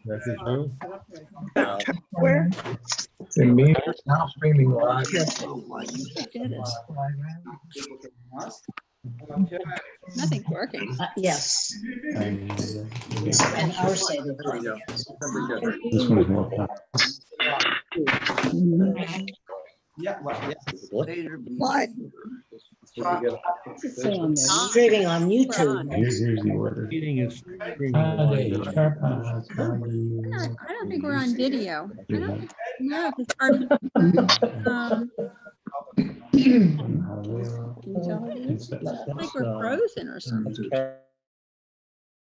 That's it, true. Where? And me now streaming live. Okay. Nothing's working. Yes, And and our Seder. this one is more fun. Yeah, well, yeah. What? Streaming on YouTube. Here's the order. Meeting is streaming I live. don't think we're on video. I don't know if it's our utilities. It's like we're frozen or something.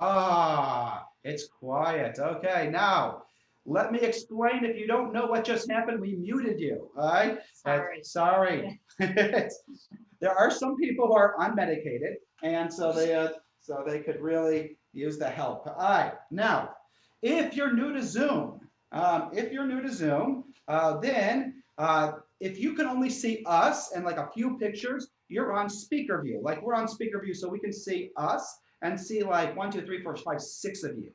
Ah, it's quiet. Okay, now let me explain. If you don't know what just happened, we muted you. All right. Sorry. There are some people who are unmedicated, and so they could really use the help. All right. Now, if you're new to Zoom, then if you can only see us and like a few pictures, you're on speaker view. Like we're on speaker view, so we can see us and see like 1, 2, 3, 4, 5, 6 of you.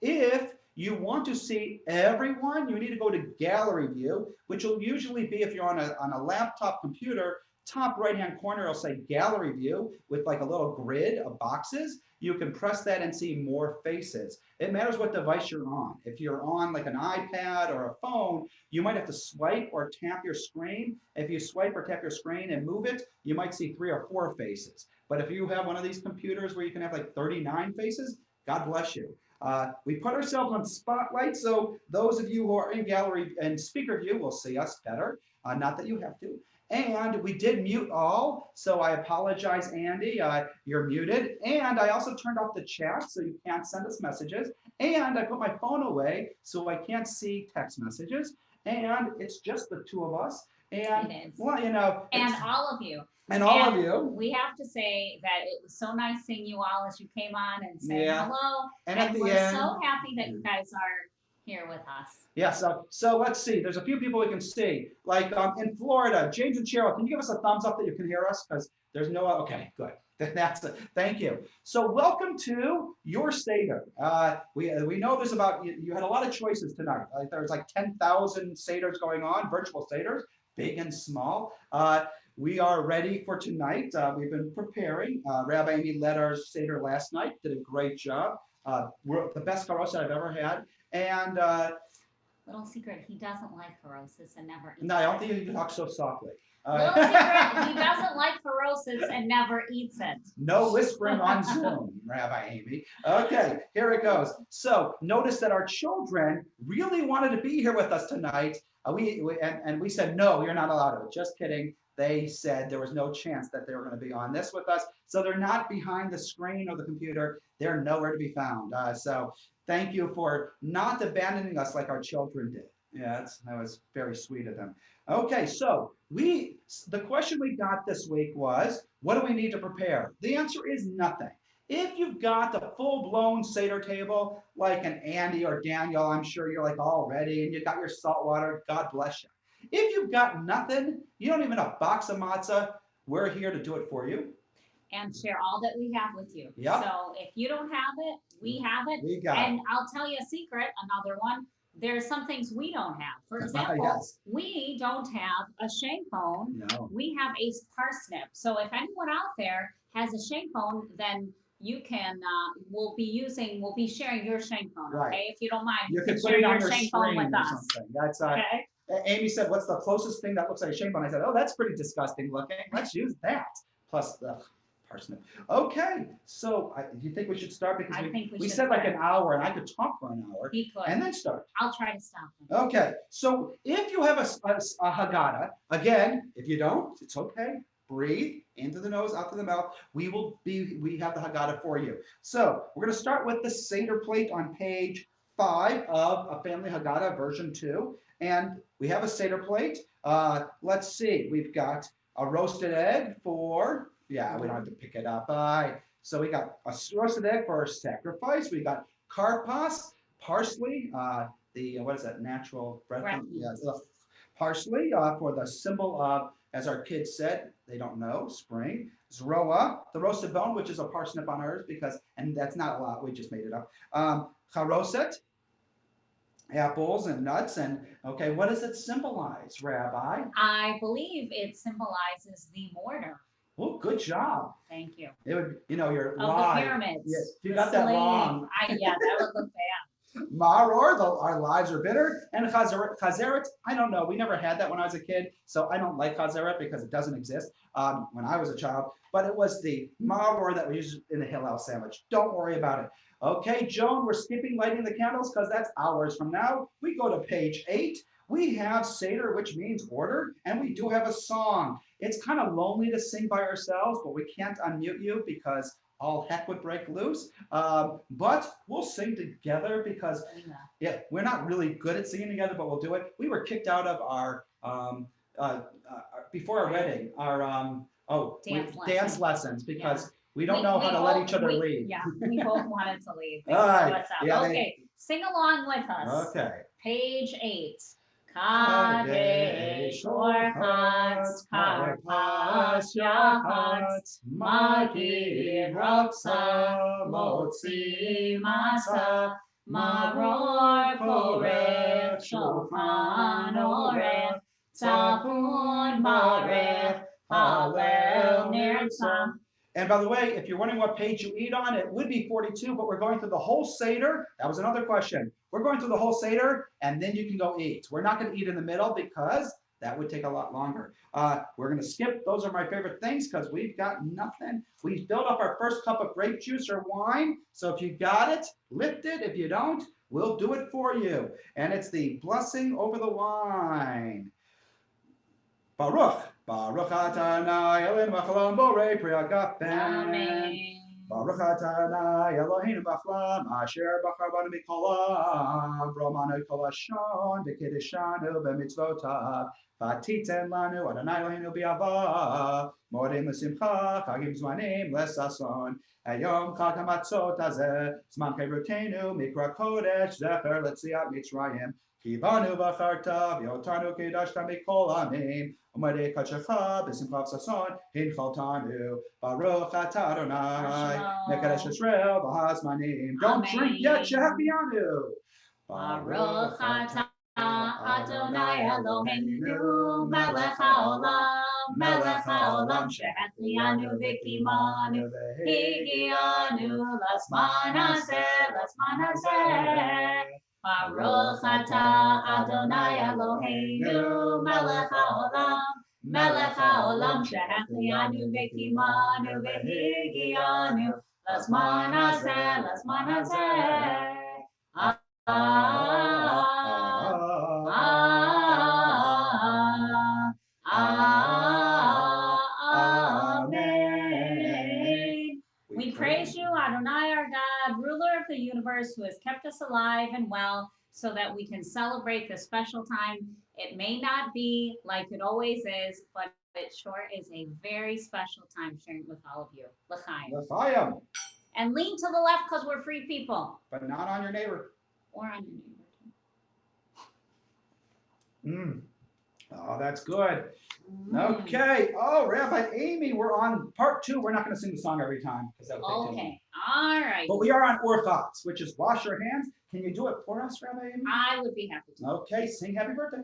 If you want to see everyone, you need to go to gallery view, which will usually be if you're on a laptop computer, top right-hand corner, it'll say gallery view with like a little grid of boxes. You can press that and see more faces. It matters what device you're on. If you're on like an iPad or a phone, you might have to swipe or tap your screen. If you swipe or tap your screen and move it, you might see 3 or 4 faces. But if you have one of these computers where you can have like 39 faces, God bless you. We put ourselves on spotlight, so those of you who are in gallery and speaker view will see us better. Not that you have to. And we did mute all, so I apologize, Andy. You're muted. And I also turned off the chat, so you can't send us messages. And I put my phone away, so I can't see text messages. And it's just the 2 of us. And, it is. Well, you know. And all of you. And all of you. We have to say that it was so nice seeing you all as you came on and said hello. And at the we're end, so happy that you guys are here with us. Yeah, so let's see. There's a few people we can see. Like in Florida, James and Cheryl, can you give us a thumbs up that you can hear us? Because there's no, okay, good. That's it. Thank you. So welcome to your Seder. We know there's about, you had a lot of choices tonight. There's like 10,000 Seders going on, virtual Seders, big and small. We are ready for tonight. We've been preparing. Rabbi Amy led our Seder last night, did a great job. We're the best charoset I've ever had. And little secret, he doesn't like harosis and never eats no, I don't think you can talk so softly. Little secret, he doesn't like harosis and never eats it. No whispering on Zoom, Rabbi Amy. Okay, here it goes. So notice that our children really wanted to be here with us tonight. We said, no, you're not allowed to. Just kidding. They said there was no chance that they were going to be on this with us. So they're not behind the screen or the computer. They're nowhere to be found. So thank you for not abandoning us like our children did. Yeah, that was very sweet of them. Okay, so the question we got this week was, what do we need to prepare? The answer is nothing. If you've got the full-blown Seder table, like an Andy or Daniel, I'm sure you're like all ready, and you got your salt water, God bless you. If you've got nothing, you don't even have a box of matzah, we're here to do it for you. And share all that we have with you. Yep. So if you don't have it, we have it. We got and it. I'll tell you a secret, another one. There's some things we don't have. For example, Yes. we don't have a shank bone. No. We have a parsnip. So if anyone out there has a shank bone, then you can, we'll be sharing your shank bone, Right. okay? If you don't mind, You can share put it on your your shank bone screen with or us. something. That's Okay. Amy said, what's the closest thing that looks like a shank bone? I said, oh, that's pretty disgusting looking. Let's use that. Plus the parsnip. Okay, so do you think we should start? Because we said like an hour, and I could talk for an hour. He could. And then start. I'll try to stop him. Okay, so if you have a Haggadah, again, if you don't, it's okay. Breathe into the nose, out to the mouth. We have the Haggadah for you. So we're going to start with the Seder plate on page 5 of a Family Haggadah version 2. And we have a Seder plate. Let's see, we've got a roasted egg for, yeah, we don't have to pick it up. So we got a roasted egg for sacrifice. We got karpas, parsley, what is that, natural bread? Yeah, parsley for the symbol of, as our kids said, they don't know, spring. Zroa, the roasted bone, which is a parsnip on ours, and that's not a lot, we just made it up. Charoset, apples and nuts. And okay, what does it symbolize, Rabbi? I believe it symbolizes the mortar. Oh, good job. Thank you. It would, you're Of the live. pyramids. Yes, you the got that slave. wrong. Yeah, that would look bad. Maror, our lives are bitter. And chazeret, I don't know. We never had that when I was a kid, so I don't like chazeret because it doesn't exist when I was a child. But it was the maror that we used in the Hillel sandwich. Don't worry about it. Okay, Joan, we're skipping lighting the candles because that's hours from now. We go to page 8. We have Seder, which means order, and we do have a song. It's kind of lonely to sing by ourselves, but we can't unmute you because all heck would break loose. But we'll sing together because we're not really good at singing together, but we'll do it. We were kicked out of our before our wedding, our dance lessons because we don't know how to let each other lead. Yeah, we both wanted to leave. All right. Okay, sing along with us. Okay. Page 8. Kadesh Orchatz Karpas Yahatz Magir Rapsa Motzi Masa Maror Korech Shulchan Orech Tzapun Barech Halel Nirtzam. And by the way, if you're wondering what page you eat on, it would be 42, but we're going through the whole Seder. That was another question. We're going through the whole Seder, and then you can go eat. We're not going to eat in the middle because that would take a lot longer. We're going to skip. Those are my favorite things because we've got nothing. We've built up our first cup of grape juice or wine. So if you got it, lift it. If you don't, we'll do it for you. And it's the blessing over the wine. Baruch. Baruch Adonai Eloheinu B'cholam Borei Pri Hagafen. Baruch Adonai Eloheinu B'cholam Asher Bachar Banu Mikol Ha'am Romanu Kol Hashon V'Kiddishanu B'Mitzvotav V'Titen Lanu Adonai Eloheinu B'Yava Modim L'Simcha Chagim Zmanim L'Sason Hayom Chag HaMatzot Hazeh Zman Cherutenu Mikra Kodesh Zecher L'Tziat Mitzrayim Kivanu V'Charta V'Yotanu Kidashta Mikol Amim Umarei Kadshecha B'Simcha V'Sason Hinchaltanu Baruch Atah Adonai Mekadesh Yisrael V'Hazmanim. Don't drink yet, Shehavianu. Baruch Atah Adonai Eloheinu Melech HaOlam Melech HaOlam Shehatlianu V'Kimanu Higianu L'Zman Hazeh Baruch Atah Adonai Eloheinu Melech HaOlam Melech HaOlam Shehatlianu V'Kimanu V'Higianu L'Zman Hazeh Amen. We praise you, Adonai our God, ruler of the universe, who has kept us alive and well so that we can celebrate this special time. It may not be like it always is, but it sure is a very special time sharing with all of you. L'chaim. L'chaim. And lean to the left because we're free people. But not on your neighbor. Or on your neighbor. Oh, that's good. Okay. Oh, Rabbi Amy, we're on part 2. We're not going to sing the song every time because that would take too long. Okay. All right. But we are on Orchatz, which is wash your hands. Can you do it for us, Rabbi Amy? I would be happy to. Okay, sing happy birthday.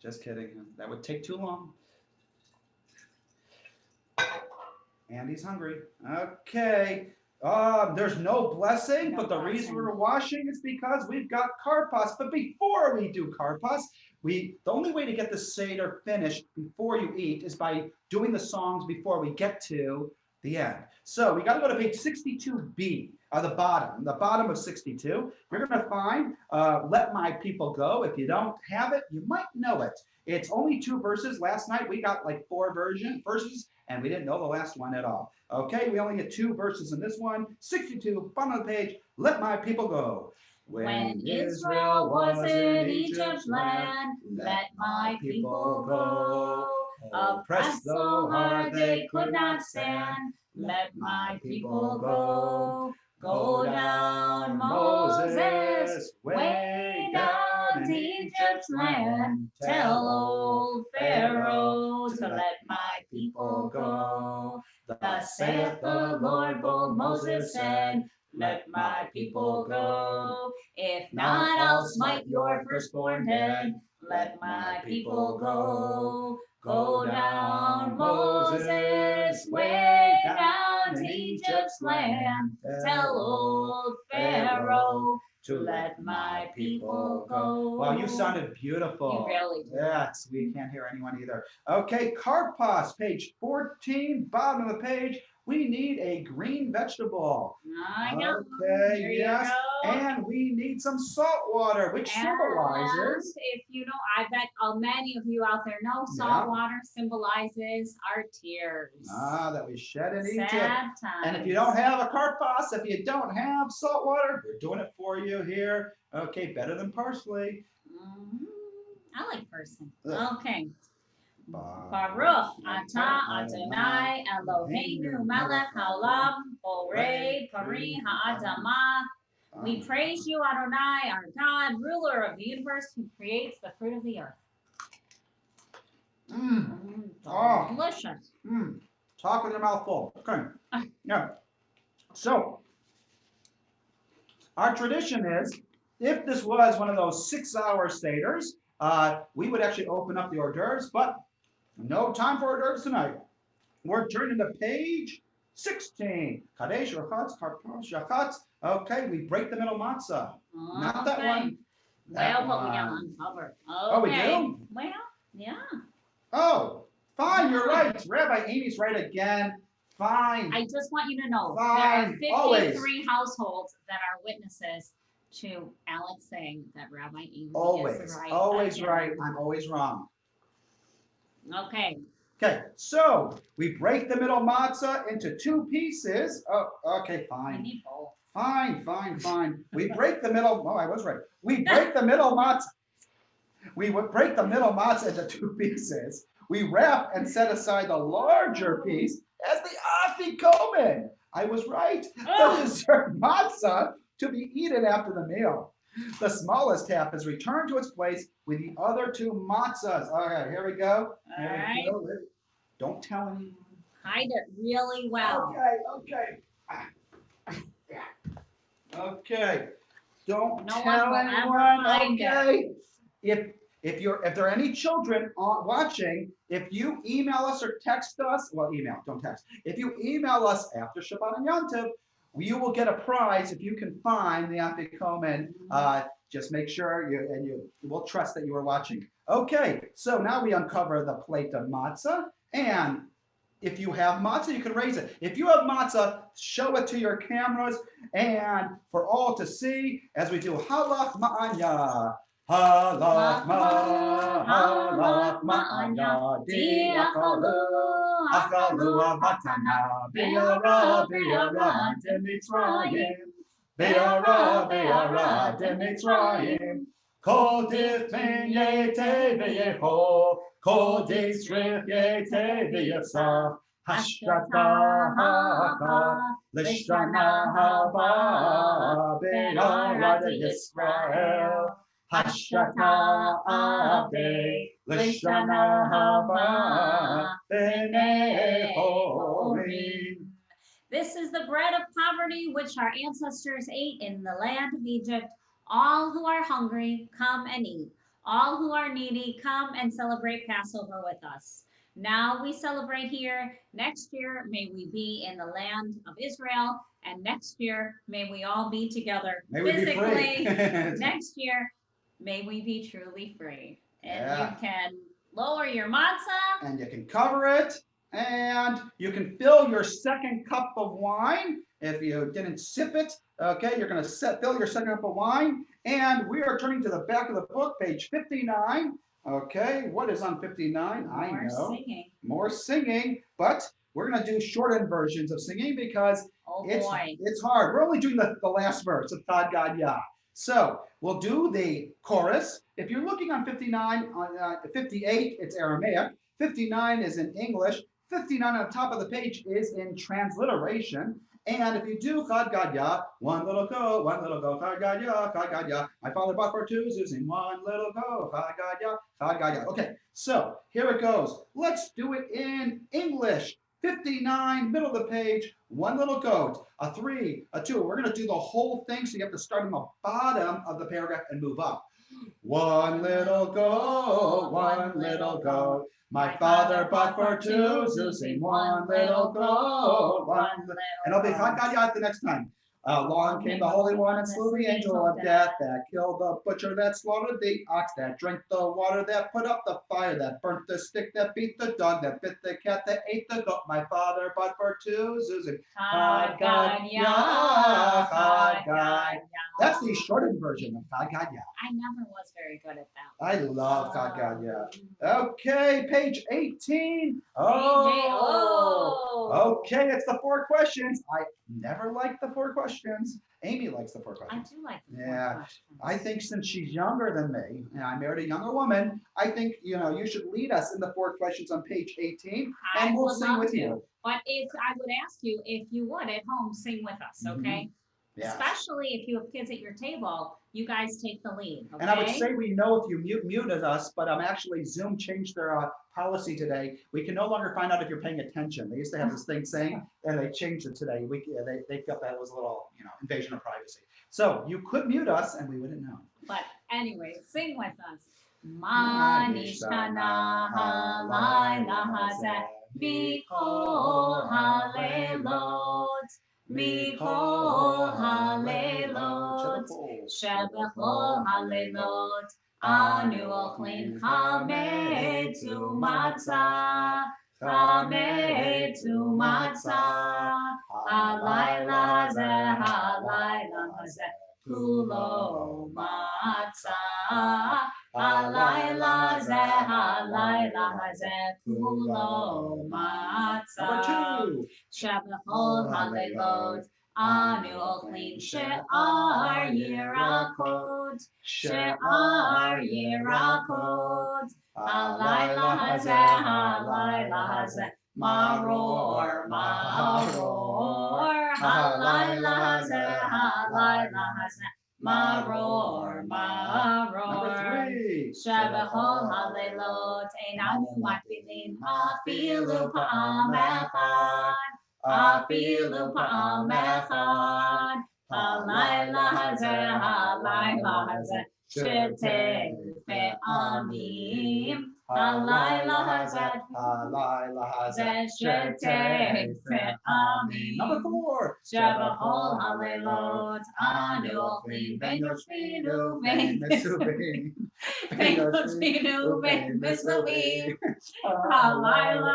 Just kidding. That would take too long. Andy's hungry. Okay. There's no blessing, but the reason we're washing is because we've got karpas. But before we do karpas, the only way to get the Seder finished before you eat is by doing the songs before we get to the end. So we got to go to page 62b, the bottom of 62. You're going to find Let My People Go. If you don't have it, you might know it. It's only 2 verses. Last night we got like 4 verses, and we didn't know the last one at all. Okay, we only get 2 verses in this one. 62, bottom of the page, Let My People Go. When Israel was in Egypt's land, let my people go. Oppressed so hard they could not stand, let my people go. Go down, Moses, way down to Egypt's land. Tell old Pharaoh to let my people go. Thus saith the Lord, bold Moses said, let my people go. If not, I'll smite your firstborn dead. Let my people go. Go down, Moses, way down in Egypt's land. Tell old Pharaoh to let my people go. Wow, you sounded beautiful. You really do. Yes, we can't hear anyone either. Okay, karpas, page 14, bottom of the page. We need a green vegetable. I know. Okay, Here you yes. go. And we need some salt water, which symbolizes. If you know, I bet many of you out there know salt water symbolizes our tears. That we shed in Egypt. Sad times. And if you don't have a karpas, if you don't have salt water, we're doing it for you here. Okay, better than parsley. I like person. Ugh. Okay. Baruch atah Adonai Eloheinu melech haolam borei pari ha'adamah. We praise you, Adonai, our God, ruler of the universe, who creates the fruit of the earth. Delicious. Talk with your mouth full. Okay. Yeah. So, our tradition is, if this was one of those 6-hour Seders, we would actually open up the hors d'oeuvres, but no time for hors d'oeuvres tonight. We're turning to page 16. Kadesh, Rachatz, Karpas, Rachatz. Okay, we break the middle matzah. Not that one. Well, but we got uncovered. Oh, we do? Well, yeah. Oh, fine, you're right. Rabbi Amy's right again. Fine. I just want you to know, Fine. there are Always. 53 households that are witnesses to Alex saying that Rabbi Amy Always, is right. always again. right. I'm always wrong. Okay. Okay, so we break the middle matzah into 2 pieces. Oh, okay, We fine. need both. Fine. We break the middle. Oh, I was right. We break the middle matzah. We would break the middle matzah into 2 pieces. We wrap and set aside the larger piece as the afikomen. I was right. The dessert matzah to be eaten after the meal. The smallest half is returned to its place with the other 2 matzahs. All right, here we go. Here we go. Don't tell anyone. Hide it really well. Okay. Don't No one tell will ever anyone. find it. Okay. If there are any children watching, if you email us or text us, well, email, don't text. If you email us after Shabbat and Yom Tov, you will get a prize if you can find the afikomen. Just make sure you will trust that you are watching. Okay, so now we uncover the plate of matzah, and if you have matzah, you can raise it. If you have matzah, show it to your cameras and for all to see as we do halach ma'anya. Halach ma'anya, akalu avatana, be'ara demitzrayim, kol difin yete ve'yeho, kol disrif yete ve'yefsah, hashkata haka, lishana haba, be'ara de Yisrael, hashkata ave, lishana haba, be'nehorim. This is the bread of poverty which our ancestors ate in the land of Egypt. All who are hungry, come and eat. All who are needy, come and celebrate Passover with us. Now we celebrate here. Next year, may we be in the land of Israel. And next year, may we all be together physically. Next year, may we be truly free. And you can lower your matzah. And you can cover it. And you can fill your second cup of wine. If you didn't sip it, okay, you're going to fill your second cup of wine. And we are turning to the back of the book, page 59. Okay, what is on 59? I know. Singing. More singing. But we're going to do shortened versions of singing because it's hard. We're only doing the last verse of Tad Gad Yah. So we'll do the chorus. If you're looking on 59, on 58, it's Aramaic. 59 is in English. 59 on the top of the page is in transliteration. And if you do Chad Gad Yah, one little go, Chad Gad Yah, Chad Gad Yah. My father bought for 2 zoos in one little go, Chad Gad Yah, Chad Gad Yah. Okay, so here it goes. Let's do it in English. 59, middle of the page, one little goat, a 3, a 2. We're going to do the whole thing, so you have to start on the bottom of the paragraph and move up. One little goat, one little goat. My father bought for 2 zuzim, one little goat, one little. And it'll be Chagayat the next time. Along came the Holy One and slew the angel of death, that killed the butcher, that slaughtered the ox, that drank the water, that put up the fire, that burnt the stick, that beat the dog, that bit the cat, that ate the goat. My father bought for 2 zuzim. Chagayah, Chagayah. That's the shortened version of Chagayah. I never was very good at that. I love Chagayah. Okay, page 18. Okay, it's the 4 questions. I never liked the 4 questions. Amy likes the 4 I questions. do like the Yeah, questions. I think since she's younger than me, and I married a younger woman, I think, you should lead us in the 4 questions on page 18, I and we'll would sing love with to. you. But I would ask you if you would at home sing with us, okay? Yeah. Especially if you have kids at your table, you guys take the lead, okay? And I would say we know if you muted us, but actually Zoom changed their policy today. We can no longer find out if you're paying attention. They used to have this thing saying, and they changed it today. They felt that was a little, invasion of privacy. So you could mute us, and we wouldn't know. But anyway, sing with us. Manishkana halayla hazeh mikol halelot. Mikol halelot, shebechol halelot, anu ochlin chametz umatzah, chametz umatzah, halayla hazeh, kulo matzah, halayla hazeh, kulo matzah. Number 2. Shabachol halelot, anu ochlin she'ar yirakot, she'ar yirakot, halayla hazeh, maror, maror, halayla hazeh, maror, maror. Number 3. Shabachol halelot, einanu makbilin afilu pa'am echad, afilu pa'am echad, halayla hazeh, shetei pe'amim, halayla hazeh, shetei pe'amim. Number 4. Shabachol halelot, anu ochlin ben yoshvinu ben mitzuvim, ben yoshvinu ben mitzuvim, halayla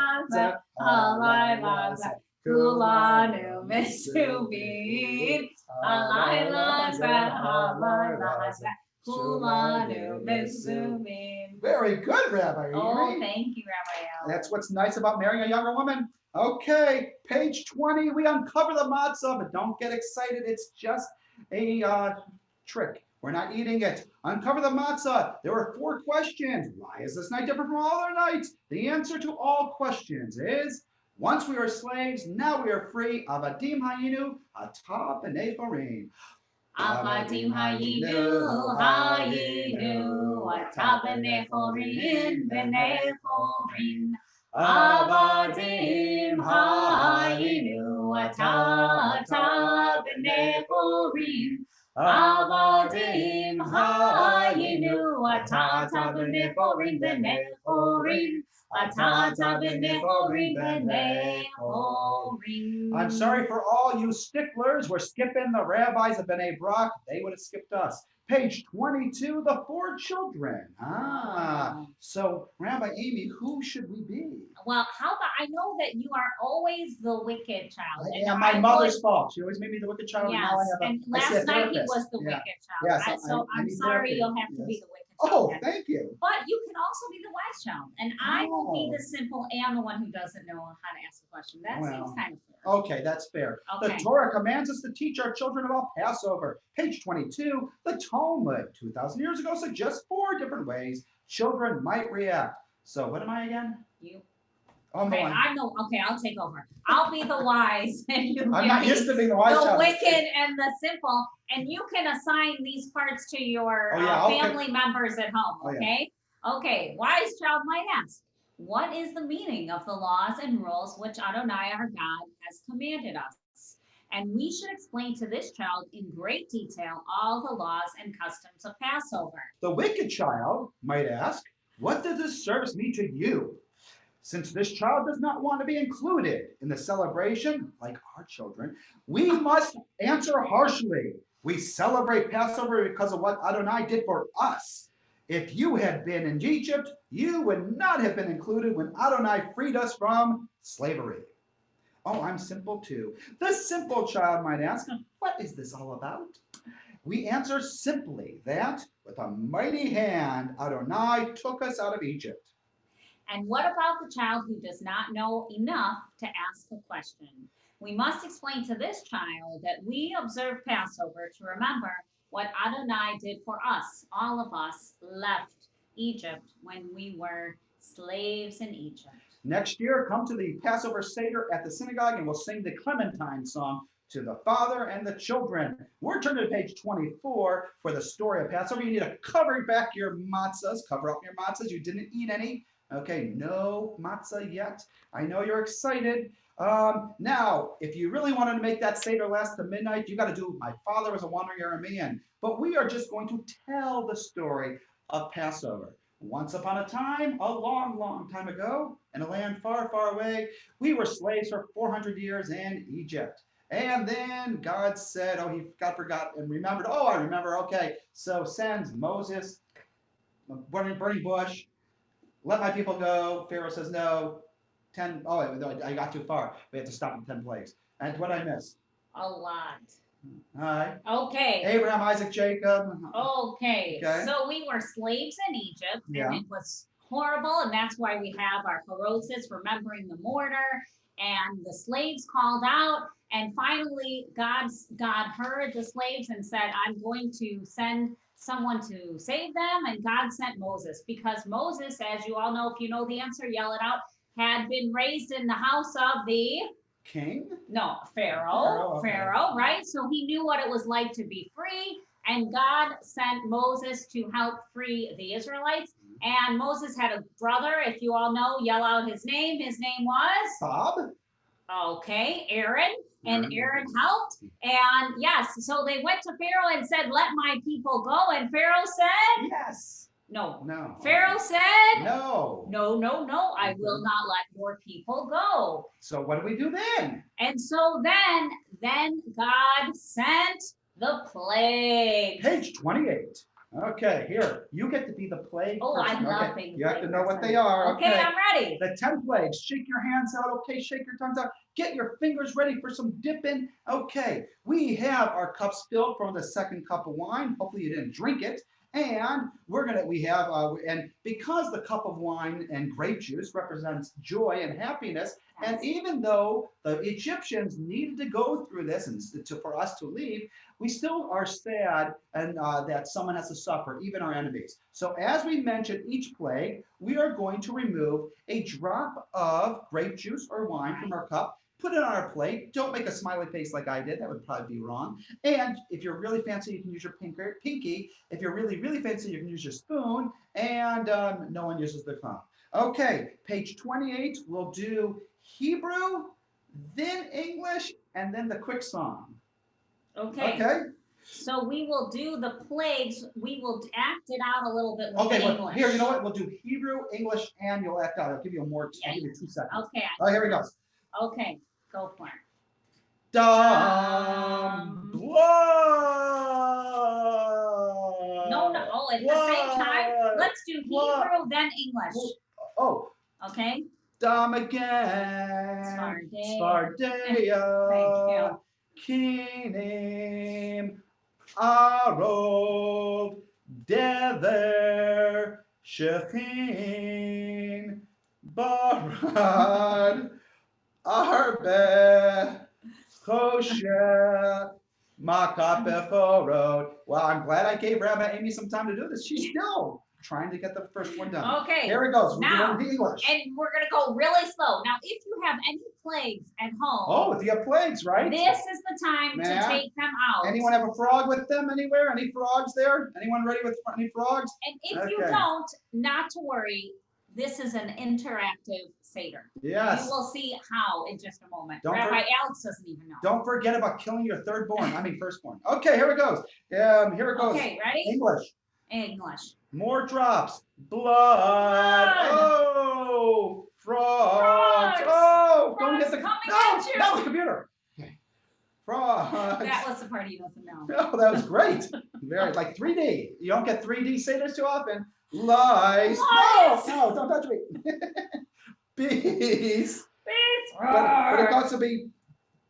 hazeh, kulanu mitzuvim, halayla hazeh, kulanu mitzuvim. Very good, Rabbi. Oh, thank you, Rabbi Al. That's what's nice about marrying a younger woman. Okay, page 20, we uncover the matzah, but don't get excited. It's just a trick. We're not eating it. Uncover the matzah. There were 4 questions. Why is this night different from all other nights? The answer to all questions is, once we were slaves, now we are free. Avadim hayinu, ata b'nei chorin. Avadim hayinu, ata b'nei chorin, b'nei chorin. Avadim hayinu, ata b'nei chorin. Avadim hayinu, ata b'nei chorin, b'nei chorin. Ata b'nei chorin, b'nei chorin. I'm sorry for all you sticklers. We're skipping the rabbis of Bnei Brak. They would have skipped us. Page 22, the 4 children. So Rabbi Amy, who should we be? Well, how about, I know that you are always the wicked child. And Yeah, my I mother's would- fault. She always made me the wicked child. Yes, And now I have and I see a last night he therapist. was the Yeah. wicked child. Yes, So I I'm need sorry therapy. you'll have to be Yes. the wicked child. Oh, then. thank you. But you can also be the wise child. And I will be Oh. the simple and the one who doesn't know how to ask a question. That seems Well, kind of fair. Okay, that's fair. Okay. The Torah commands us to teach our children about Passover. Page 22, the Talmud, 2,000 years ago, suggests 4 different ways children might react. So what am I again? You. Oh, Okay, no, okay, I'll take over. I'll be the wise and you I'm can not be used to being the wise the child. wicked and the simple, and you can assign these parts to your Oh, yeah, I'll pick- family members at home, Oh, yeah. okay? Okay, wise child might ask, What is the meaning of the laws and rules which Adonai our God has commanded us? And we should explain to this child in great detail all the laws and customs of Passover. The wicked child might ask, what does this service mean to you? Since this child does not want to be included in the celebration, like our children, we must answer harshly. We celebrate Passover because of what Adonai did for us. If you had been in Egypt, you would not have been included when Adonai freed us from slavery. Oh, I'm simple too. The simple child might ask, what is this all about? We answer simply that with a mighty hand, Adonai took us out of Egypt. And what about the child who does not know enough to ask a question? We must explain to this child that we observe Passover to remember what Adonai did for us. All of us left Egypt when we were slaves in Egypt. Next year, come to the Passover Seder at the synagogue and we'll sing the Clementine song to the father and the children. We're turning to page 24 for the story of Passover. You need to cover back your matzahs, cover up your matzahs. You didn't eat any. Okay, no matzah yet. I know you're excited. Now, if you really wanted to make that Seder last to midnight, you got to do My Father Was a Wandering Aramean. But we are just going to tell the story of Passover. Once upon a time, a long, long time ago, in a land far, far away, we were slaves for 400 years in Egypt. And then God said, God forgot and remembered. Oh, I remember. Okay, so sends Moses, burning bush, let my people go. Pharaoh says no. 10, I got too far. We have to stop at 10 plagues. And what I miss? A lot. All right. Okay. Abraham, Isaac, Jacob. Okay. So we were slaves in Egypt, and it was horrible, and that's why we have our Harosis, remembering the mortar, and the slaves called out, and finally God heard the slaves and said, I'm going to send someone to save them, and God sent Moses, because Moses, as you all know, if you know the answer, yell it out, had been raised in the house of the king? No, Pharaoh, okay. right? So he knew what it was like to be free, and God sent Moses to help free the Israelites. And Moses had a brother, if you all know, yell out his name. His name was? Bob. Okay, Aaron. And Aaron helped. And yes, so they went to Pharaoh and said, let my people go. And Pharaoh said? Yes. No. No. Pharaoh said? No. No. I will not let your people go. So what do we do then? And so then God sent the plague. Page 28. Okay, here, you get to be the plague person. I love being You have to know what they are. Okay, I'm ready. The 10 plagues. Shake your hands out. Okay, shake your tongues out. Get your fingers ready for some dipping. Okay, we have our cups filled from the second cup of wine. Hopefully you didn't drink it. And and because the cup of wine and grape juice represents joy and happiness, and even though the Egyptians needed to go through this and for us to leave, we still are sad and that someone has to suffer, even our enemies. So as we mentioned each plague, we are going to remove a drop of grape juice or wine from our cup, put it on our plate. Don't make a smiley face like I did. That would probably be wrong. And if you're really fancy, you can use your pinky. If you're really, really fancy, you can use your spoon. And no one uses their thumb. Okay, page 28, we'll do Hebrew, then English, and then the quick song. Okay. So we will do the plagues. We will act it out a little bit with English. Well, here, you know what? We'll do Hebrew, English, and you'll act out. I'll give you I'll give you 2 seconds. Okay. Here we go. Okay, go for it. Dum blood. No. At the same time, let's do Hebrew, then English. Oh. Okay. Dum again. Spardea. Kinim. Arov. Dever. Shechin. Barad. Arbe. Kosher. Makapefo. Well, I'm glad I gave Rabbi Amy some time to do this. She's still trying to get the first one done. Okay. Here it goes. Now, we're doing the English. And we're going to go really slow. Now, if you have any plagues at home. Oh, if you have plagues, right? This is the time to take them out. Anyone have a frog with them anywhere? Any frogs there? Anyone ready with any frogs? And if you don't, not to worry. This is an interactive Seder. Yes. You will see how in just a moment. Don't Rabbi Alex doesn't even know. Don't forget about killing your firstborn. Okay, here it goes. Here it goes. Okay, ready? English. More drops. Blood. Oh, frogs. Oh, don't hit the not the computer. Okay. Frogs. That was the part he doesn't know. Oh, that was great. Very like 3D. You don't get 3D Seders too often. Lice. No, don't touch me. Bees. But it can also be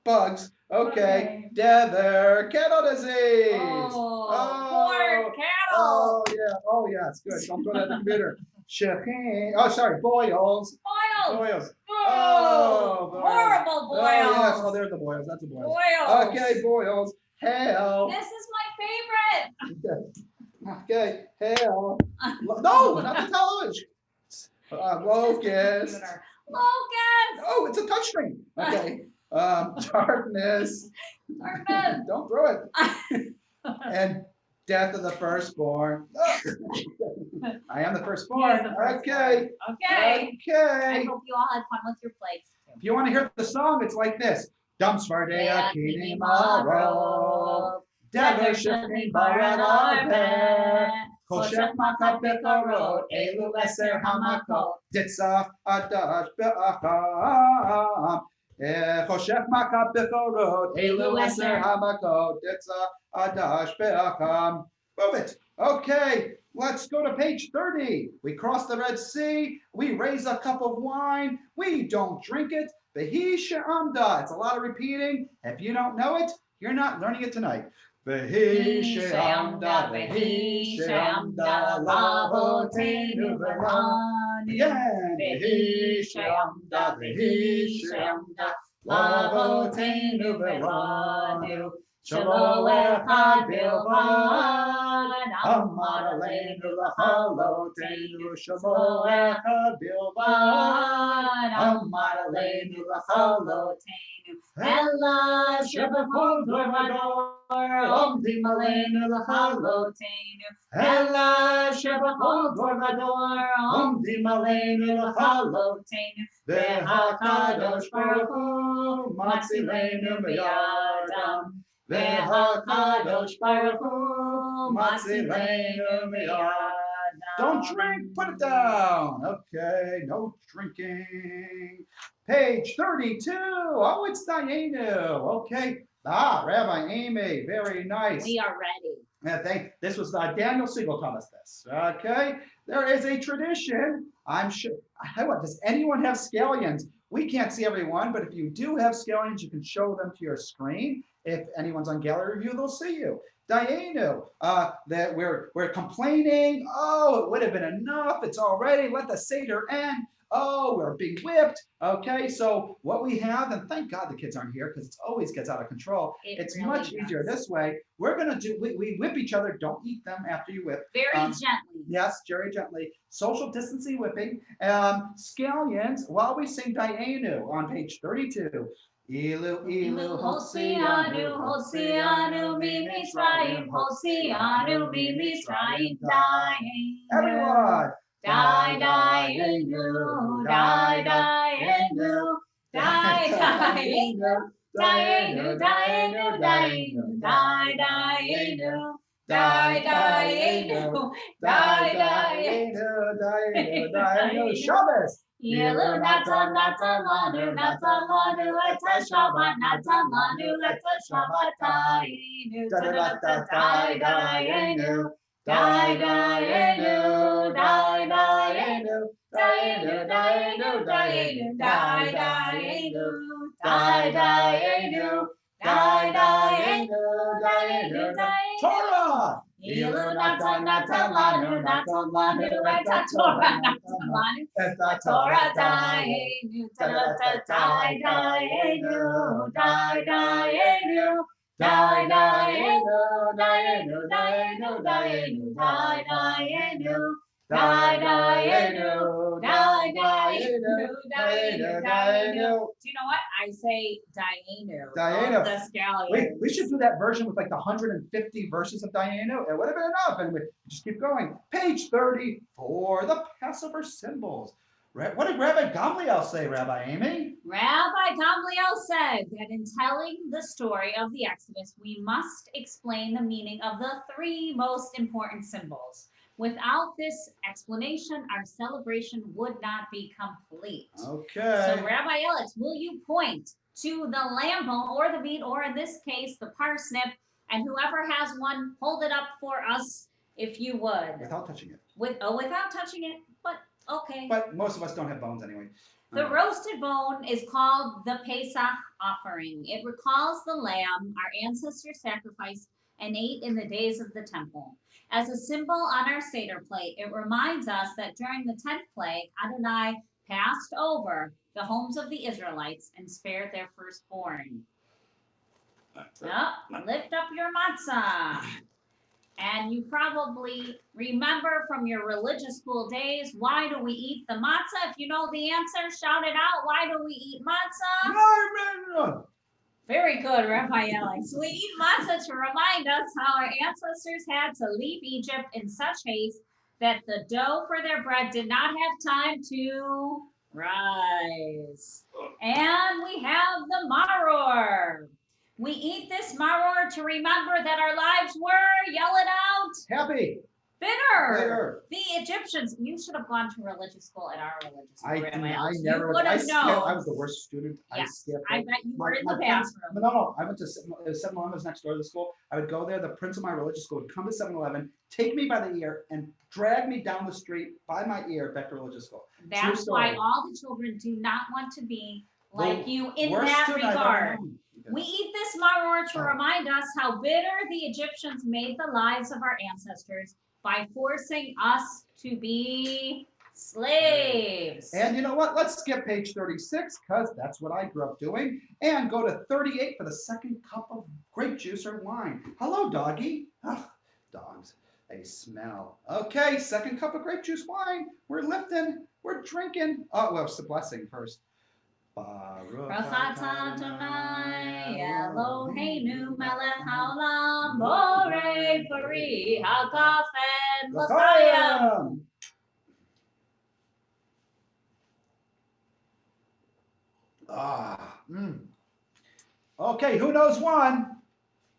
bugs. Okay. Tether. Cattle disease. Poor cattle. Oh yeah. It's good. Don't go to the computer. Shechin. Oh, sorry. Boils. Boils. Oh, horrible boils. Oh, yes. Oh, there's the boils. That's the boils. Boils. Okay, boils. Hell. This is my favorite. Okay. Hell. No, not the television. Locust. Locust. Oh, it's a touchscreen. Okay. Darkness. Darkness. Don't throw it. And death of the firstborn. I am the firstborn. Okay. Okay. Okay. I hope you all had fun with your plates. If you want to hear the song, it's like this. Dumsvardea kini maro. Dever shifting baran arpe. Koshef makap bekarot. Elu eser hamakot. Ditzaf adash be'acham. Koshef makap bekarot. Elu eser hamakot. Ditzaf adash be'acham. Move it. Okay, let's go to page 30. We cross the Red Sea. We raise a cup of wine. We don't drink it. Vehi she'amda. It's a lot of repeating. If you don't know it, you're not learning it tonight. Vehi she'amda, vehi she'amda, lavotenu v'ran. Again. Vehi she'amda, lavotenu v'ran. Shelo echad bilvad, amar aleinu l'chalotenu. Shelo echad bilvad, amar aleinu l'chalotenu. Ella shebechol dorvador, omdim aleinu l'chalotenu. Ella shebechol dorvador, omdim aleinu l'chalotenu. V'hakadosh baruch hu matzilenu miyadam. V'hakadosh baruch hu matzilenu miyadam. Don't drink, put it down. Okay, no drinking. Page 32. Oh, it's Dayenu. Okay. Rabbi Amy, very nice. We are ready. This was Daniel Siegel taught us this. Okay. There is a tradition. I'm sure. What, does anyone have scallions? We can't see everyone, but if you do have scallions, you can show them to your screen. If anyone's on gallery review, they'll see you. Dayenu, that we're complaining. Oh, it would have been enough. It's already. Let the Seder end. Oh, we're being whipped. Okay, so what we have, and thank God the kids aren't here because it always gets out of control. It's really much easier this way. We're gonna do. We whip each other. Don't eat them after you whip. Very gently. Yes, very gently. Social distancing whipping. Scallions. While we sing Dayenu on page 32. Ilu ilu hosianu hosianu mi Mitzrayim hosianu mi Mitzrayim Dayenu. Everyone. Dayenu, Dayenu, Dayenu, Dayenu, Dayenu, Dayenu, Dayenu, Dayenu, Dayenu, Shabbos. Ilu nata nata lanu eta Shabbat nata lanu eta Shabbat Dayenu, Dayenu. Dayenu, Dayenu, Dayenu, Dayenu, Dayenu, Dayenu, Dayenu, Dayenu, Dayenu, Torah. Ilu nata nata lanu eta Torah nata lanu eta Torah Dayenu, Dayenu, Dayenu. Dayenu, Dayenu, Dayenu, Dayenu, Dayenu, Dayenu, Dayenu, Dayenu, Dayenu, Dayenu. Dayenu. Do you know what? I say Dayenu. Dayenu. Of the scallions. We should do that version with like the 150 verses of Dayenu. It would have been enough. And we just keep going. Page 34, the Passover symbols. What did Rabbi Gamliel say, Rabbi Amy? Rabbi Gamliel said that in telling the story of the Exodus, we must explain the meaning of the three most important symbols. Without this explanation, our celebration would not be complete. Okay. So, Rabbi Alex, will you point to the lamb bone or the meat, or in this case, the parsnip, and whoever has one, hold it up for us, if you would. Without touching it. Without touching it, but okay. But most of us don't have bones anyway. The roasted bone is called the Pesach offering. It recalls the lamb our ancestors sacrificed and ate in the days of the temple. As a symbol on our Seder plate, it reminds us that during the 10th plague, Adonai passed over the homes of the Israelites and spared their firstborn. Lift up your matzah. And you probably remember from your religious school days, why do we eat the matzah? If you know the answer, shout it out. Why do we eat matzah? Very good, Rabbi Alex. We eat matzah to remind us how our ancestors had to leave Egypt in such haste that the dough for their bread did not have time to rise. And we have the maror. We eat this maror to remember that our lives were, yell it out, happy, bitter. The Egyptians, you should have gone to religious school at our religious school. I never would have known. I was the worst student. Yes, I skipped. I bet you were in the bathroom. No, I went to 7-Eleven was next door to the school. I would go there. The principal of my religious school would come to 7-Eleven, take me by the ear, and drag me down the street by my ear back to religious school. That's why all the children do not want to be like you in that regard. We eat this maror to remind us how bitter the Egyptians made the lives of our ancestors by forcing us to be slaves. And you know what? Let's skip page 36 because that's what I grew up doing, and go to 38 for the second cup of grape juice or wine. Hello, doggy. Ugh, dogs, they smell. Okay, second cup of grape juice wine. We're lifting. We're drinking. Oh, well, it's the blessing first. Baruch atah Adonai Eloheinu melech haolam borei pari hakafen l'chaim. Okay, who knows one?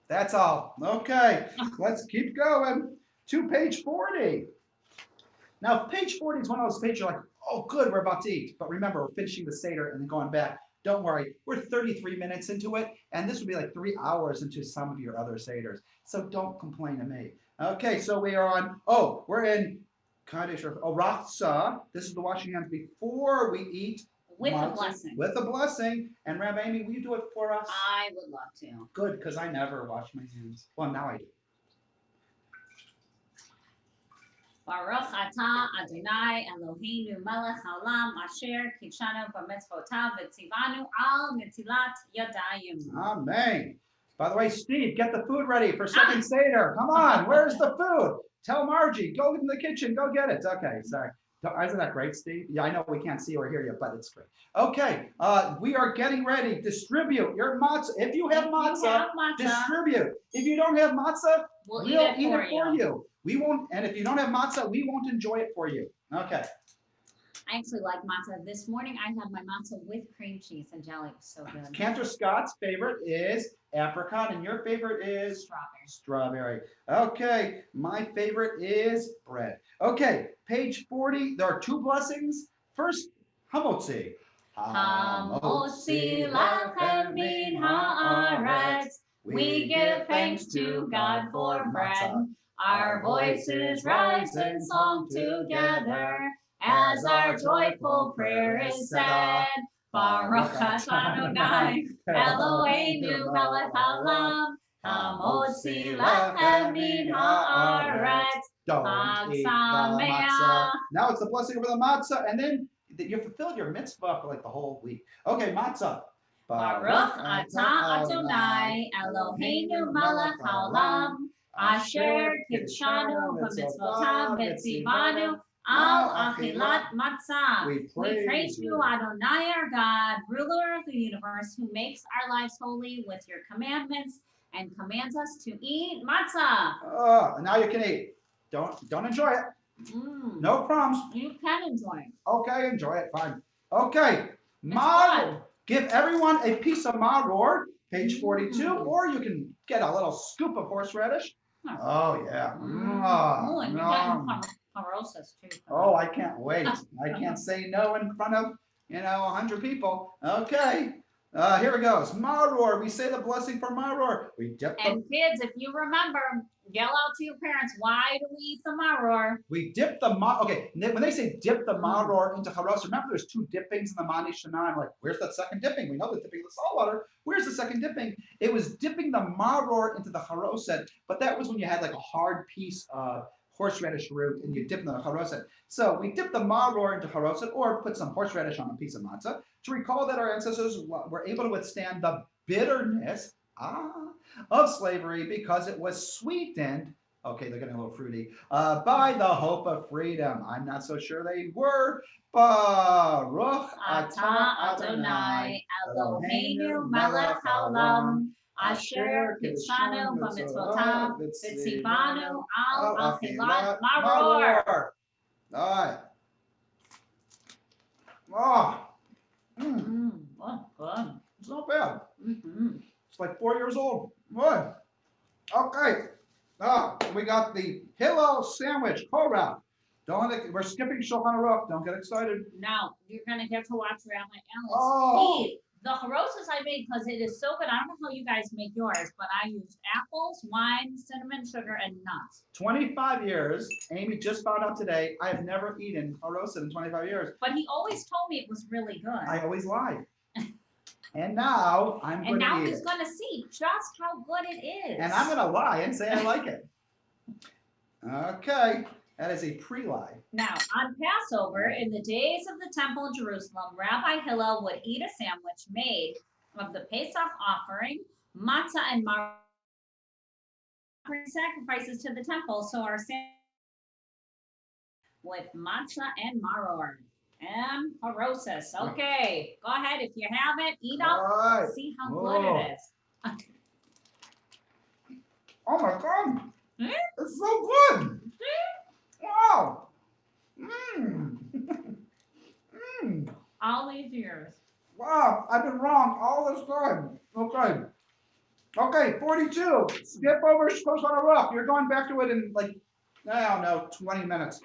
That's all. Okay, let's keep going to page 40. Now, page 40 is one of those pages you're like, oh, good, we're about to eat. But remember, we're finishing the Seder and then going back. Don't worry, we're 33 minutes into it, and this would be like 3 hours into some of your other Seders. So don't complain to me. Okay, so we are on, we're in Kaddish or Ratzah. This is the washing hands before we eat. With a blessing. With a blessing. And Rabbi Amy, will you do it for us? I would love to. Good, because I never wash my hands. Well, now I do. Baruch atah Adonai Eloheinu melech haolam asher kidshanu b'mitzvotav v'tzivanu al netilat yadayim. Amen. By the way, Steve, get the food ready for second Seder. Come on, where's the food? Tell Margie, go in the kitchen, go get it. Okay, sorry. Isn't that great, Steve? Yeah, I know we can't see or hear you, but it's great. Okay, we are getting ready. Distribute your matzah. If you have matzah, distribute. If you don't have matzah, we'll eat it for you. We won't, and if you don't have matzah, we won't enjoy it for you. Okay. I actually like matzah. This morning I had my matzah with cream cheese and jelly. It was so good. Cantor Scott's favorite is apricot, and your favorite is? Strawberry. Okay, my favorite is bread. Okay, page 40, there are two blessings. First, hamotzi. Hamotzi lachem min haaretz. We give thanks to God for bread. Our voices rise in song together as our joyful prayer is said. Baruch atah Adonai Eloheinu melech haolam hamotzi lachem min haaretz. Don't eat the matzah. Now it's the blessing over the matzah, and then you fulfilled your mitzvah for like the whole week. Okay, matzah. Baruch atah Adonai Eloheinu melech haolam asher kidshanu b'mitzvotav v'tzivanu Al achilat matzah. We We praise praise you, Adonai our God, ruler of the universe, who makes our lives holy with your commandments and commands us to eat matzah. Now you can eat. Don't enjoy it. No crumbs. You can enjoy it. Okay, enjoy it. Fine. Okay. It's Maror. good. Give everyone a piece of maror, page 42, Mm. or you can get a little scoop of horseradish. Huh. Oh, yeah. Oh, and you're getting Nom. parosas too. Oh, I can't wait. I can't say no in front of, 100 people. Okay. Here it goes. Maror. We say the blessing for maror. We dip the And kids, if you remember, yell out to your parents, why do we eat the maror? Okay, when they say dip the maror into charos, remember there's two dippings in the Mani Shana. I'm like, where's that second dipping? We know the dipping of the salt water. Where's the second dipping? It was dipping the maror into the charoset, but that was when you had like a hard piece of horseradish root and you dip in the charoset. So we dip the maror into charoset or put some horseradish on a piece of matzah to recall that our ancestors were able to withstand the bitterness of slavery because it was sweetened. Okay, they're getting a little fruity. By the hope of freedom. I'm not so sure they were. Baruch Atah Adonai Eloheinu melech haolam asher kitzanu b'mitzvotav v'tzivanu al achilat maror. All right. Oh, Oh, good. it's not bad. Mhm. It's like 4 years old. Good. Okay. We got the Hillel sandwich, Korah. We're skipping Shulchan Aruch. Don't get excited. Now, you're going to get to watch Rabbi Ellis Oh. eat the harosas I made because it is so good. I don't know how you guys make yours, but I used apples, wine, cinnamon, sugar, and nuts. 25 years. Amy just found out today. I have never eaten haroset in 25 years. But he always told me it was really good. I always lie. And now I'm and going to now eat he's it. going to see just how good it is. And I'm going to lie and say I like it. Okay. That is a pre-lie. Now, on Passover, in the days of the temple in Jerusalem, Rabbi Hillel would eat a sandwich made of the Pesach offering, matzah, and maror sacrifices to the temple. So our sandwich with matzah and maror and harosas. Okay, go ahead. If you have it, eat up. All right. See how good it is. Oh my God. Hmm? It's so good. Wow. All these years. Wow. I've been wrong all this time. Okay. Okay, 42. Skip over Shulchan Aruch. You're going back to it in like, I don't know, 20 minutes.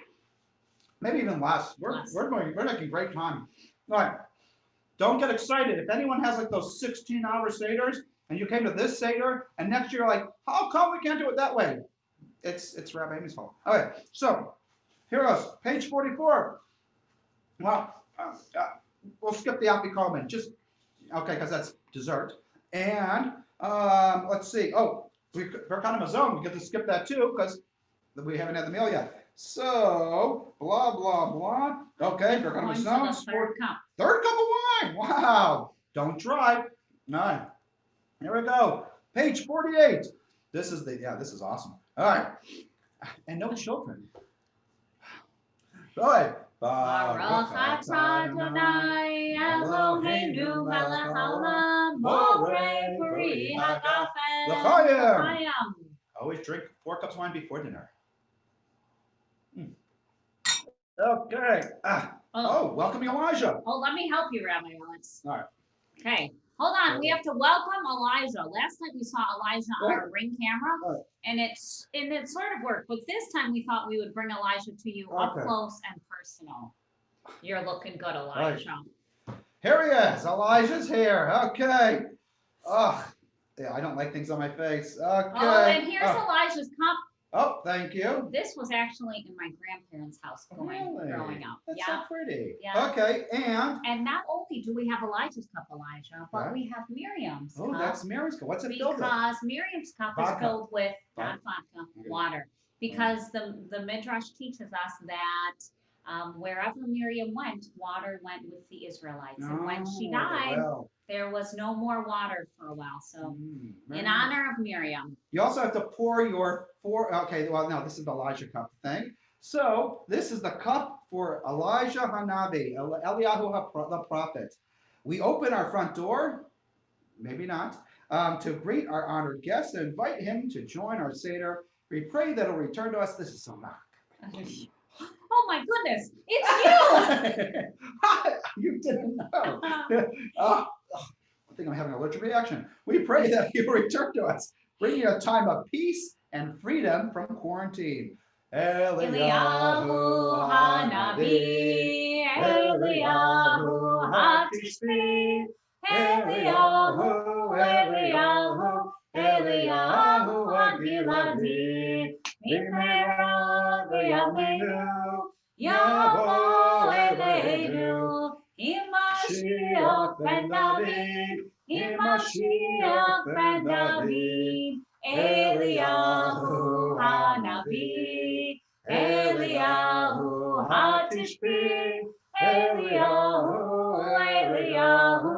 Maybe even less. We're making great time. All right. Don't get excited. If anyone has like those 16-hour Seders and you came to this Seder and next year like, how come we can't do it that way? It's Rabbi Amy's fault. Okay, so here goes. Page 44. Well, we'll skip the afikomen. Just, okay, because that's dessert. And let's see. Oh, we're kind of a zone. We get to skip that too because we haven't had the meal yet. So, blah, blah, blah. Okay, we're going to the third cup. Third cup of wine. Wow. Don't drive. All right. Here we go. Page 48. This is awesome. All right. And no children. Go ahead. Baruch atah Adonai Eloheinu melech haolam borei peri hagafen l'chaim. Always drink 4 cups of wine before dinner. Okay. Welcome Elijah. Oh, let me help you, Rabbi Alex. All right. Okay. Hold on. We have to welcome Elijah. Last night we saw Elijah on our Ring camera, and it sort of worked. But this time we thought we would bring Elijah to you up close and personal. You're looking good, Elijah. Right. Here he is. Elijah's here. Okay. Yeah, I don't like things on my face. Okay. Oh, and here's Elijah's cup. Oh, thank you. This was actually in my grandparents' house growing up. That's so pretty. Yeah. Okay, and not only do we have Elijah's cup, Elijah, but we have Miriam's cup. Oh, that's Miriam's cup. What's it filled with? Because Miriam's cup is filled with not vodka, water. Because the Midrash teaches us that wherever Miriam went, water went with the Israelites. And when she died, there was no more water for a while. So in honor of Miriam. You also have to pour your okay, well, no, this is the Elijah cup thing. So this is the cup for Elijah Hanavi, Eliyahu the prophet. We open our front door, maybe not, to greet our honored guest and invite him to join our Seder. We pray that he'll return to us. This is so Oh my goodness, it's You didn't know. you. Oh, I think I'm having an allergic reaction. We pray that he will return to us, bringing a time of peace and freedom from quarantine. Eliyahu Hanavi, Eliyahu Hatishbi, Eliyahu, Eliyahu, Eliyahu Hagiladi, Mimera v'yameinu, Yavo Eleinu, Himashiach ben David, Himashiach ben David, Eliyahu Hanavi, Eliyahu Hatishbi, Eliyahu, Eliyahu,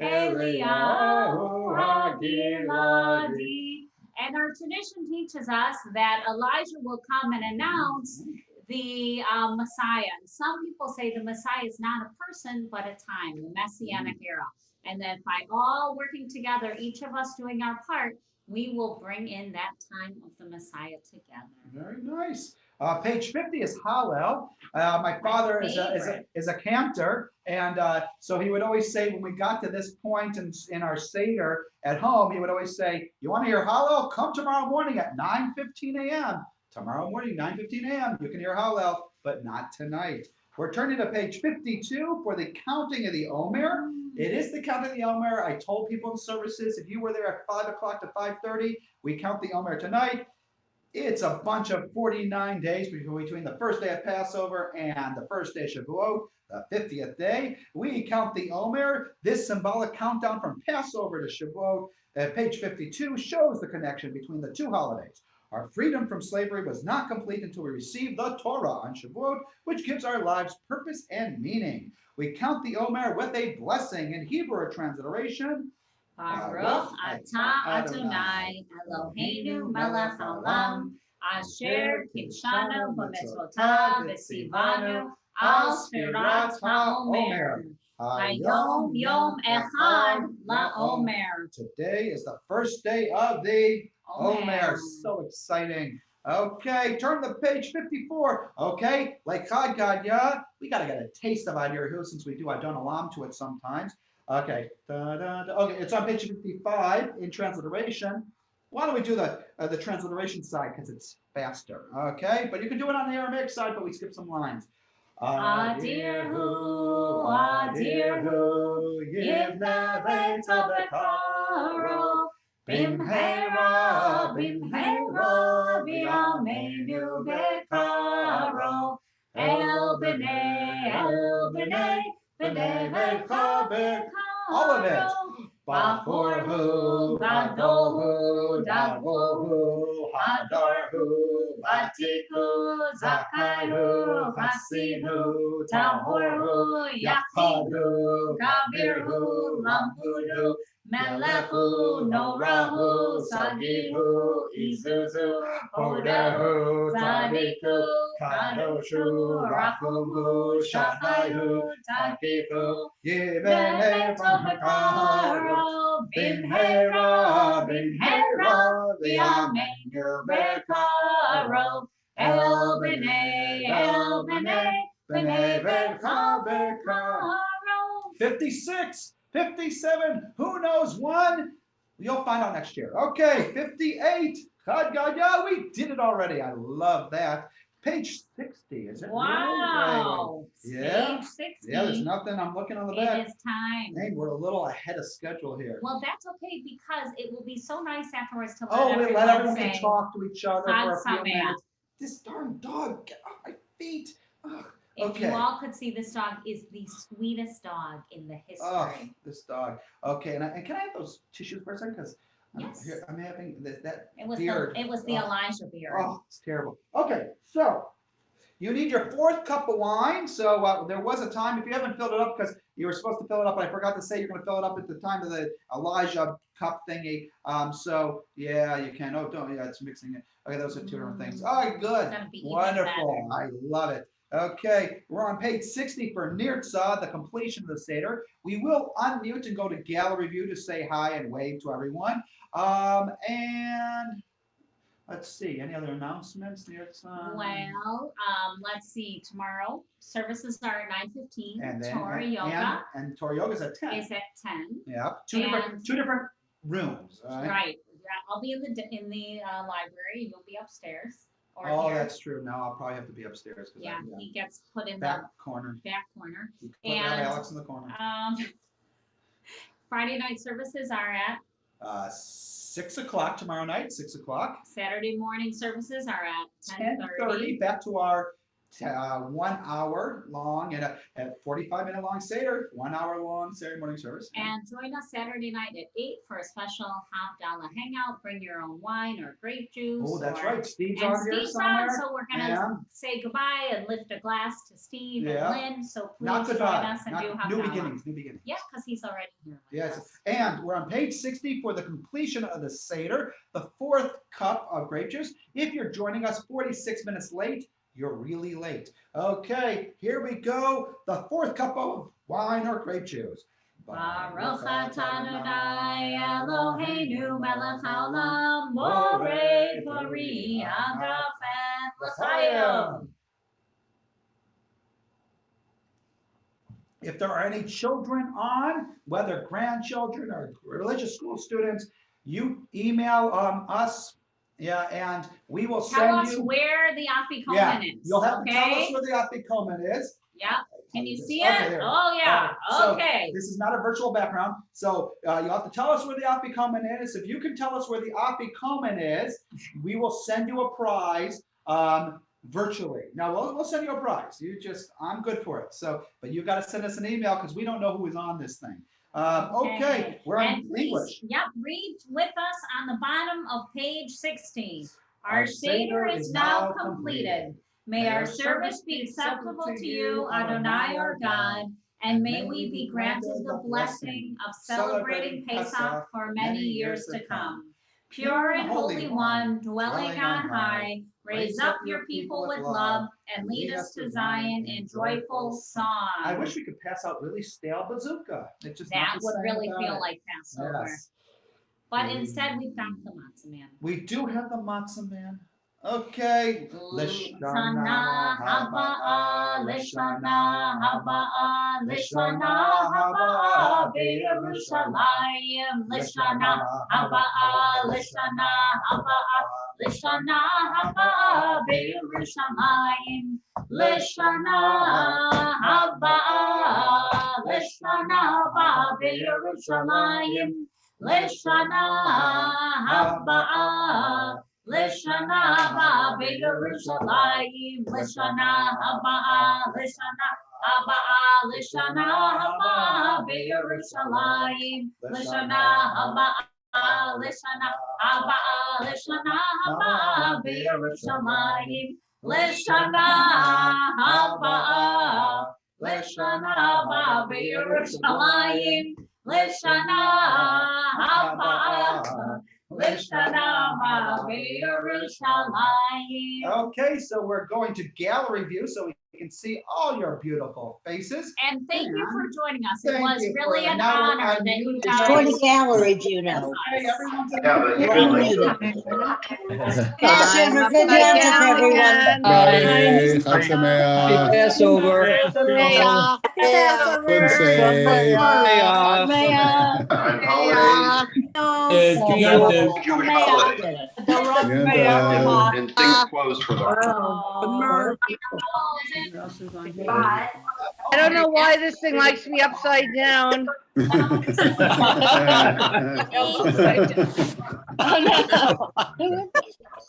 Eliyahu Hagiladi. And our tradition teaches us that Elijah will come and announce the Messiah. And some people say the Messiah is not a person, but a time, the Messianic era. And that by all working together, each of us doing our part, we will bring in that time of the Messiah together. Very nice. Page 50 is Hallel. My father is a cantor, and so he would always say when we got to this point in our Seder at home, he would always say, "You want to hear Hallel? Come tomorrow morning at 9:15 a.m. Tomorrow morning, 9:15 a.m. You can hear Hallel, but not tonight." We're turning to page 52 for the counting of the Omer. It is the counting of the Omer. I told people in services, if you were there at 5 o'clock to 5:30, we count the Omer tonight. It's a bunch of 49 days between the first day of Passover and the first day of Shavuot, the 50th day. We count the Omer. This symbolic countdown from Passover to Shavuot at page 52 shows the connection between the two holidays. Our freedom from slavery was not complete until we received the Torah on Shavuot, which gives our lives purpose and meaning. We count the Omer with a blessing in Hebrew transliteration. Baruch atah Adonai Eloheinu melech haolam, asher kidshanu b'mitzvotav v'tzivanu al sfirat haomer. Hayom yom echad laomer. Today is the first day of the Omer. Omer. So exciting. Okay, turn to page 54. Okay, like Chad Gadya, we got to get a taste of Adir since we do Adon Olam to it sometimes. Okay, okay, it's on page 55 in transliteration. Why don't we do the transliteration side because it's faster, okay? But you can do it on the Aramaic side, but we skip some lines. Adirhu, Adirhu, Yivna Beito Bekaro, Bimhera, Bimhera, V'yameinu Bekaro, El B'nei, El B'nei, B'nei Becha Bekaro. All of it. Bachorhu, Gadolhu, Davolhu, Hadarhu, Batiku, Zakaihu, Chasidhu, Tahorhu, Yachidhu, Gabirhu, Lamhudu, Melechu, Norahu, Sagihu, Izuzu, Hodahu, Zadiku, Kadoshu, Rachuhu, Shachaihu, Takifu, Yivenei from Bekaro, Bimhera, Bimhera, V'yameinu Bekaro, El B'nei, El B'nei, B'nei Becha Bekaro. 56, 57, who knows one? You'll find out next year. Okay, 58, Chad Gadya, we did it already. I love that. Page 60, is it? Wow. Really? Yeah. Page 60. Yeah, there's nothing. I'm looking on the back. It is time. Hey, we're a little ahead of schedule here. Well, that's okay because it will be so nice afterwards to Oh, we let everyone say, can talk to each other Chag for a few Sameach. minutes. This darn dog, get off my feet. Ugh. If Okay. you all could see, this dog is the sweetest dog in the history. Oh, this dog. Okay, and can I have those tissues for a second? Because Yes. I'm having that It was beard. the Oh. Elijah beard. Oh, it's terrible. Okay, so you need your fourth cup of wine. So there was a time, if you haven't filled it up, because You were supposed to fill it up, but I forgot to say you're going to fill it up at the time of the Elijah cup thingy. So yeah, you can. Oh, don't. Yeah, it's mixing it. Okay, those are two different things. All right, good. Gonna be even Wonderful. I love it. Okay, we're on page 60 for Nirtza, the completion of the Seder. We will unmute and go to gallery view to say hi and wave to everyone. And let's see, any other announcements, Nirtza? Well, let's see, tomorrow services are at 9:15. And then Torah yoga and Torah yoga is at 10. is at 10. Yeah, two different rooms. All right. Right. Yeah, I'll be in the library. You'll be upstairs. Or Oh, here. that's true. Now I'll probably have to be upstairs. Yeah, he gets put in Back the corner. back corner. You can put And, Alex in the corner. Friday night services are at 6 o'clock tomorrow night. 6 o'clock. Saturday morning services are at 10:30. Back to our 1 hour long and a 45-minute long Seder. 1 hour long Saturday morning service. And join us Saturday night at 8 for a special Havdalah hangout. Bring your own wine or grape juice. Oh, that's or, right. Steve's and on here Steve's somewhere. on, so we're gonna Yeah. say goodbye and lift a glass to Steve Yeah. and Lynn. So please Not join goodbye. us and Not, do new Havdalah. beginnings. New beginnings. Yeah, because he's already here. with Yes, us. and we're on page 60 for the completion of the Seder, the 4th cup of grape juice. If you're joining us 46 minutes late, you're really late. Okay, here we go. The 4th cup of wine or grape juice. Baruch atah Adonai Eloheinu melech haolam borei pori hagafen l'chayim. If there are any children on, whether grandchildren or religious school students, you email us, yeah, and we will Tell send us you. where the afikomen Yeah, is. you'll have to tell us okay? where the afikomen is. Yeah. Can you see Okay, it? there. Oh yeah. So, Okay. This is not a virtual background, so you'll have to tell us where the afikomen is. If you can tell us where the afikomen is, we will send you a prize virtually. Now we'll send you a prize. I'm good for it. So, but you got to send us an email because we don't know who is on this thing. Okay, we're on And please, English. yep, read with us on the bottom of page 16. Our Our Seder is now completed. May our service be acceptable to you, Adonai our God, and may we be granted the blessing of celebrating Pesach for many years to come. Pure and Holy One, dwelling on high, raise up your people with love and lead us to Zion in joyful song. I wish we could pass out really stale bazooka. It's just That not the would same really about feel it. like Passover. Yes. But instead, we've got the matzah man. We do have the matzah man. Okay. Lishana haba'a, Lishana haba'a, Lishana haba'a, B'Yerushalayim. Lishana haba'a, Lishana haba'a, Lishana haba'a, B'Yerushalayim. Lishana haba'a, Lishana haba'a, B'Yerushalayim. Lishana haba'a. Lishana haba b'Yerushalayim, Lishana haba, Lishana haba, Lishana haba b'Yerushalayim, Lishana haba, Lishana haba, Lishana haba b'Yerushalayim, Lishana haba, Lishana haba b'Yerushalayim, Lishana haba. Okay, so we're going to gallery view so we can see all your beautiful faces. And thank you for joining us. It Thank was you really for- an now we're honor on that you mute. Go guys. to gallery view now. Hey, everyone's in Yeah, but you We're can unmuted. like. Passover, good Yantif, everyone. Bye. Chag Happy Sameach. Passover. And holidays Jewish holidays. And things closed for them. I don't know why this thing likes me upside down.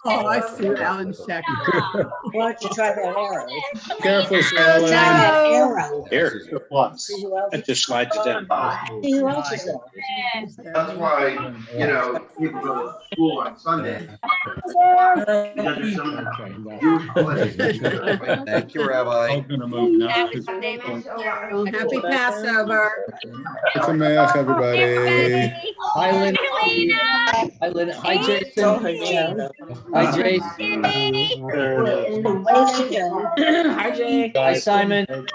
Oh, I see Alan's checking. Why don't you try that arrow? Careful, Try Alan. that arrow. Here, the plus. See who else It just slides it down. See who else is there. That's why, people go to school on Sunday. Because there's some Jewish holiday. Thank you, Rabbi. I'm gonna move now. Happy Sunday. Oh, happy Passover. Sameach, everybody. Hi, Lynn. Helena. Hi, Lynn. Hi, Jason. Hi, Jason. Hi, Jay. Hi, Simon. No,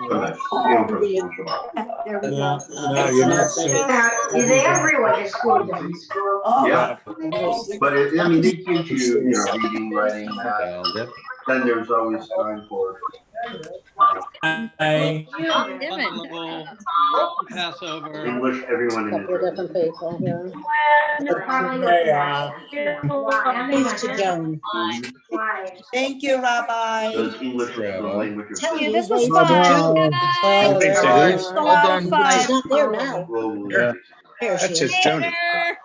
you're not safe. Everyone is school. Yeah, but I mean, they teach you, reading, writing, math. Then there's always time for. Hi. Passover. English, everyone in Couple Israel. different people here. Why? Thanks to Joan. Thank you, Rabbi. Those English is the language of. Tell you, you, this was they- fun. Oh, Thanks, guys. Jason. A lot of She's fun. not there now. Global Yeah. There she That's is. his Joni.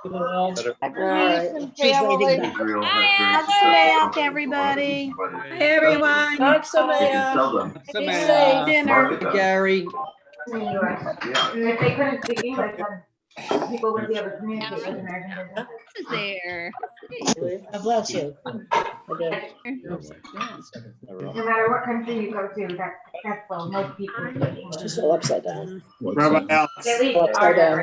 All right. She's waiting back. Israel Hi, has Alex. very Back, everybody. Hey, everyone. Thanks, They can Samaya. sell them. Be safe. Dinner. Market them. Gary. Yeah. If they couldn't speak English, then people would be able to communicate with American business. Is there? God bless you. I do. No matter what country you go to, that's well, most people. She's still upside down. Rabbi Alex. At least Upside down.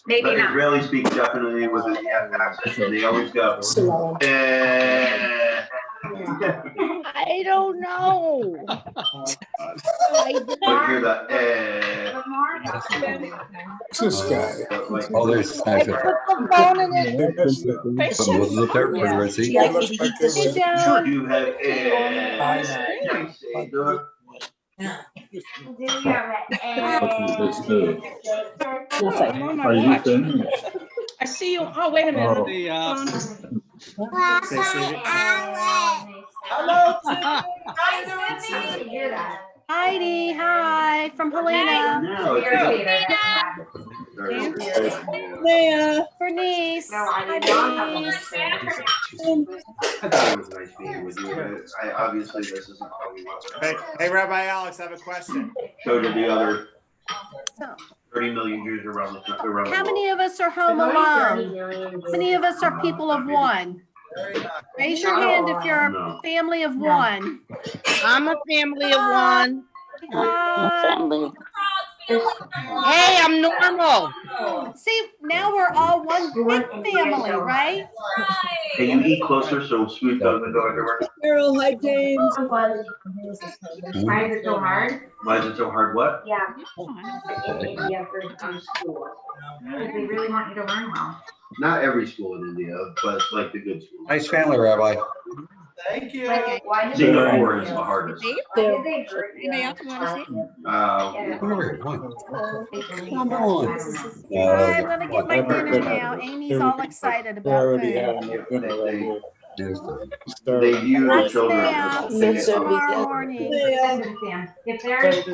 Maybe But not. Israeli speak definitely with an accent, and they always go, Slow. I don't know. But hear the, What's this guy? like, Oh, there's I put the phone in it. some of the there, see? Yeah, you eat this. Hey, Joan. you have, Nothing. Are you finished? I see you. Oh, wait a minute. Hello. Heidi, hi, from Helena. No, Leah. Bernice. No, I Hi, did not Bernice. I thought it was nice meeting with you. Obviously, this isn't how we want to. Hey, Rabbi Alex, I have a question. Showed you the other So, 30 million Jews around the world. how many of us are home alone? How many of us are people of one? Raise your hand if you're a family of one. I'm a family of one. Hey, I'm normal. See, now we're all one big family, right? Can you eat closer so sweet doesn't go everywhere? Carol, hi, James. Why is it so hard? Why is it so hard? What? Yeah. In India for school. They really want you to learn well. Not every school in India, but like the good schools. Nice family, Rabbi. Thank you. Like, why did Singapore is the hardest. Anybody else want to see? Come on. I'm gonna get my dinner now. Amy's all excited about food. They view the Let's children nap. as Tomorrow morning. Understand. If there's,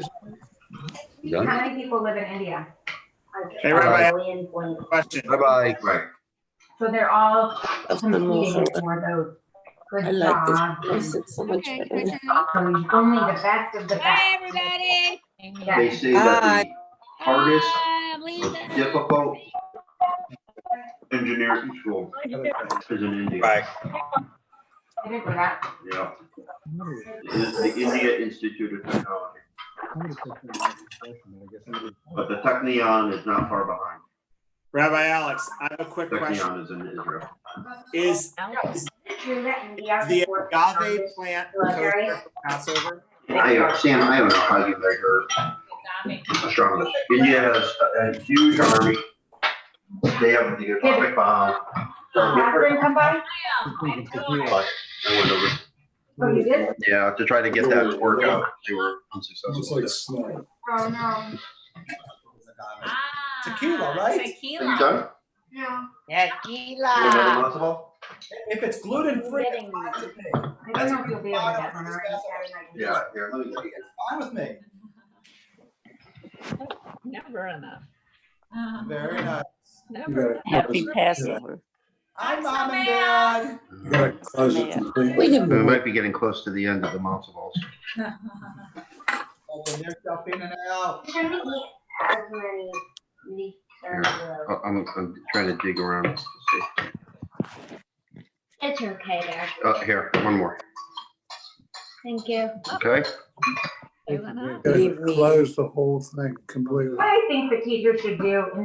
Done? how many people live in India? Hey, Rabbi, A million point. question. Bye-bye. right. So they're all competing for those good jobs. so much better. So only the best of the best. Hi, everybody. They say that the hardest, most difficult engineering school is in India. Right. I didn't know that. Yeah. It is the India Institute of Technology. But the Technion is not far behind. Rabbi Alex, I have a quick question. Technion is in Israel. Is True that India the supports agave plant military. kosher for Passover? Sam, I don't know how you measure astronomy. India has a huge army. They have the atomic bomb. Catherine come by? But I went over. Oh, you did? Yeah, to try to get that to work out. They were unsuccessful. snow. Oh, no. Tequila, right? Are you done? No. You want another matzo ball? If it's gluten-free. I don't know if you'll be able to get one. Or Yeah, here, let me get it. Fine with me. Never enough. Very nice. Never. Happy Passover. Hi, Mom and Dad. You gotta close it completely. Wait a We minute. might be getting close to the end of the matzo balls. Open their stuff in and out. Here, I'm trying to dig around to see. It's okay there. Oh, here, one more. Thank you. Okay. They went up. You gotta close the whole thing completely. What I think the teacher should do